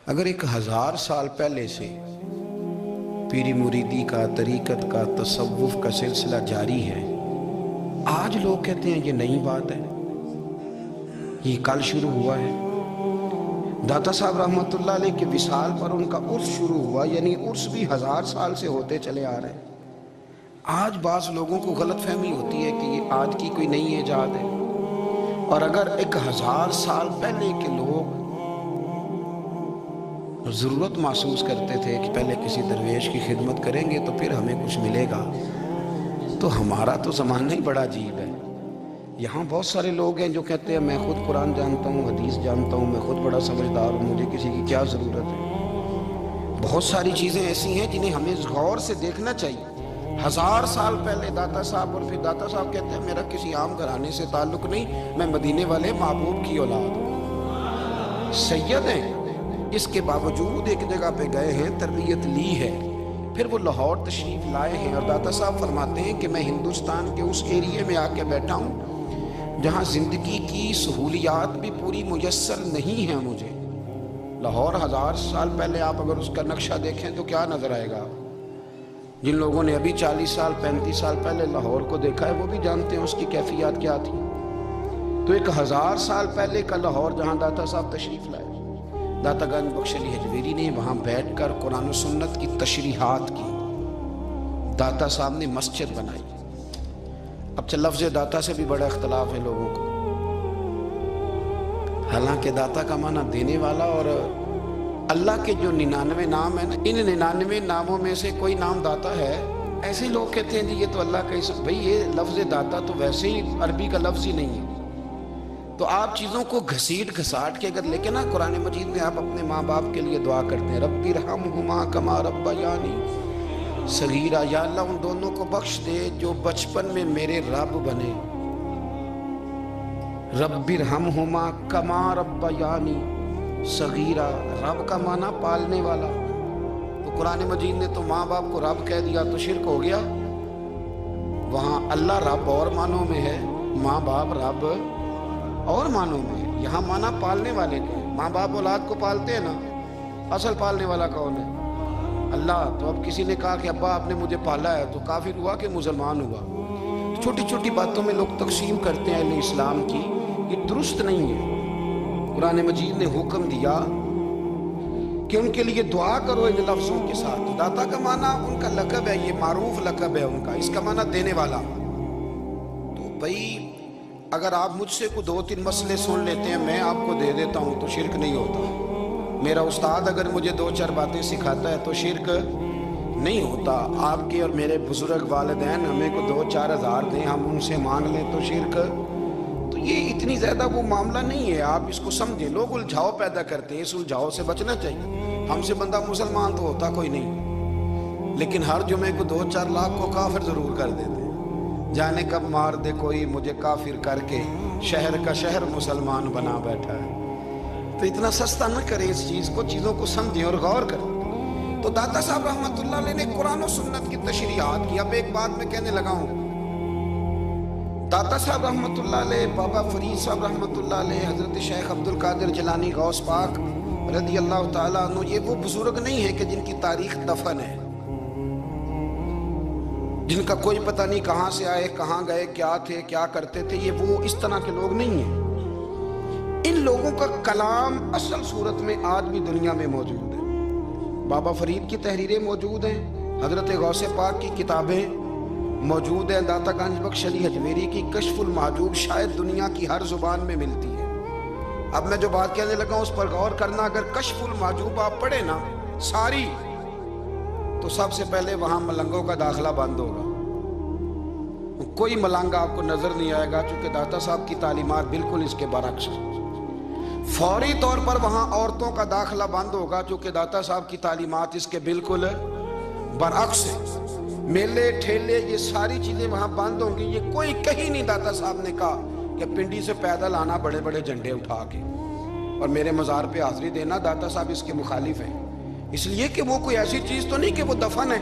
اگر ایک 1000 سال پہلے سے پیری مریدی کا، طریقت کا، تصوف کا سلسلہ جاری ہے، آج لوگ کہتے ہیں یہ نئی بات ہے، یہ کل شروع ہوا ہے۔ داتا صاحب رحمۃ اللہ علیہ کے وصال پر ان کا عرس شروع ہوا، یعنی عرس بھی 1000 سال سے ہوتے چلے آ رہے ہیں۔ آج بعض لوگوں کو غلط فہمی ہوتی ہے کہ یہ آج کی کوئی نئی ایجاد ہے، اور اگر ایک 1000 سال پہلے کے لوگ ضرورت محسوس کرتے تھے کہ پہلے کسی درویش کی خدمت کریں گے تو پھر ہمیں کچھ ملے گا، تو ہمارا تو زمانہ ہی بڑا عجیب ہے۔ یہاں بہت سارے لوگ ہیں جو کہتے ہیں میں خود قرآن جانتا ہوں، حدیث جانتا ہوں، میں خود بڑا سمجھدار ہوں، مجھے کسی کی کیا ضرورت ہے۔ بہت ساری چیزیں ایسی ہیں جنہیں ہمیں غور سے دیکھنا چاہیے۔ 1000 سال پہلے داتا صاحب، اور پھر داتا صاحب کہتے ہیں میرا کسی عام گھرانے سے تعلق نہیں، میں مدینے والے محبوب کی اولاد ہوں، سید ہیں۔ اس کے باوجود ایک جگہ پہ گئے ہیں، تربیت لی ہے، پھر وہ لاہور تشریف لائے ہیں، اور داتا صاحب فرماتے ہیں کہ میں ہندوستان کے اس ایریے میں آ کے بیٹھا ہوں جہاں زندگی کی سہولیات بھی پوری میسر نہیں ہیں مجھے۔ لاہور 1000 سال پہلے آپ اگر اس کا نقشہ دیکھیں تو کیا نظر آئے گا؟ جن لوگوں نے ابھی 40 سال 35 سال پہلے لاہور کو دیکھا ہے وہ بھی جانتے ہیں اس کی کیفیات کیا تھی۔ تو ایک 1000 سال پہلے کا لاہور جہاں داتا صاحب تشریف لائے، داتا گنج بخش علی حجویری نے وہاں بیٹھ کر قرآن و سنت کی تشریحات کی، داتا صاحب نے مسجد بنائی۔ اب لفظ داتا سے بھی بڑا اختلاف ہے لوگوں کو، حالانکہ داتا کا معنی دینے والا، اور اللہ کے جو 99 نام ہیں نا، ان 99 ناموں میں سے کوئی نام داتا ہے۔ ایسے لوگ کہتے ہیں جی یہ تو اللہ کا اسم، بھئی یہ لفظ داتا تو ویسے ہی عربی کا لفظ ہی نہیں ہے۔ تو آپ چیزوں کو گھسیٹ گھساٹ کے اگر لے کے نا، قرآن مجید میں آپ اپنے ماں باپ کے لیے دعا کرتے ہیں، رب ارحمہما کما ربیانی صغیرا، یا اللہ ان دونوں کو بخش دے جو بچپن میں میرے رب بنے۔ رب ارحمہما کما ربیانی صغیرا، رب کا معنی پالنے والا۔ تو قرآن مجید نے تو ماں باپ کو رب کہہ دیا تو شرک ہو گیا۔ وہاں اللہ رب اور معنوں میں ہے، ماں باپ رب اور معنوں میں ہے۔ یہاں معنی پالنے والے کے، ماں باپ اولاد کو پالتے ہیں نا، اصل پالنے والا کون ہے؟ اللہ۔ تو اب کسی نے کہا کہ ابا آپ نے مجھے پالا ہے، تو کافر ہوا کہ مسلمان ہوا؟ چھوٹی چھوٹی باتوں میں لوگ تقسیم کرتے ہیں اہل اسلام کی، یہ درست نہیں ہے۔ قرآن مجید نے حکم دیا کہ ان کے لیے دعا کرو ان لفظوں کے ساتھ۔ داتا کا معنی ان کا لقب ہے، یہ معروف لقب ہے ان کا، اس کا معنی دینے والا۔ تو بھئی اگر آپ مجھ سے کوئی 2-3 مسئلے سن لیتے ہیں، میں آپ کو دے دیتا ہوں تو شرک نہیں ہوتا۔ میرا استاد اگر مجھے 2-4 باتیں سکھاتا ہے تو شرک نہیں ہوتا۔ آپ کے اور میرے بزرگ والدین ہمیں کو 2-4 ہزار دیں، ہم ان سے مانگ لیں تو شرک، تو یہ اتنی زیادہ وہ معاملہ نہیں ہے۔ آپ اس کو سمجھیں، لوگ الجھاؤ پیدا کرتے ہیں، اس الجھاؤ سے بچنا چاہیے۔ ہم سے بندہ مسلمان تو ہوتا کوئی نہیں، لیکن ہر جمعے کو 2-4 لاکھ کو کافر ضرور کر دیتے ہیں۔ جانے کب مار دے کوئی مجھے کافر کر کے، شہر کا شہر مسلمان بنا بیٹھا ہے۔ تو اتنا سستا نہ کریں اس چیز کو، چیزوں کو سمجھیں اور غور کریں۔ تو داتا صاحب رحمۃ اللہ علیہ نے قرآن و سنت کی تشریحات کی۔ اب ایک بات میں کہنے لگا ہوں، داتا صاحب رحمۃ اللہ علیہ، بابا فرید صاحب رحمۃ اللہ علیہ، حضرت شیخ عبد القادر جیلانی غوث پاک رضی اللہ تعالیٰ عنہ، یہ وہ بزرگ نہیں ہے کہ جن کی تاریخ دفن ہے، جن کا کوئی پتہ نہیں کہاں سے آئے، کہاں گئے، کیا تھے، کیا کرتے تھے۔ یہ وہ اس طرح کے لوگ نہیں ہیں۔ ان لوگوں کا کلام اصل صورت میں آج بھی دنیا میں موجود ہے۔ بابا فرید کی تحریریں موجود ہیں، حضرت غوث پاک کی کتابیں موجود ہیں، داتا گنج بخش علی حجویری کی کشف المحجوب شاید دنیا کی ہر زبان میں ملتی ہے۔ اب میں جو بات کہنے لگا ہوں اس پر غور کرنا۔ اگر کشف المحجوب آپ پڑھیں نا ساری، تو سب سے پہلے وہاں ملنگوں کا داخلہ بند ہوگا، کوئی ملنگ آپ کو نظر نہیں آئے گا، چونکہ داتا صاحب کی تعلیمات بالکل اس کے برعکس ہیں۔ فوری طور پر وہاں عورتوں کا داخلہ بند ہوگا، چونکہ داتا صاحب کی تعلیمات اس کے بالکل برعکس ہیں۔ میلے ٹھیلے یہ ساری چیزیں وہاں بند ہوں گی۔ یہ کوئی کہیں نہیں داتا صاحب نے کہا کہ پنڈی سے پیدل آنا بڑے بڑے جھنڈے اٹھا کے اور میرے مزار پہ حاضری دینا، داتا صاحب اس کے مخالف ہیں، اس لیے کہ وہ کوئی ایسی چیز تو نہیں کہ وہ دفن ہے۔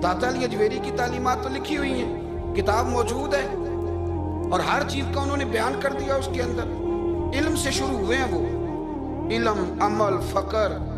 داتا علی حجویری کی تعلیمات تو لکھی ہوئی ہیں، کتاب موجود ہے، اور ہر چیز کا انہوں نے بیان کر دیا اس کے اندر۔ علم سے شروع ہوئے ہیں وہ، علم، عمل، فقر،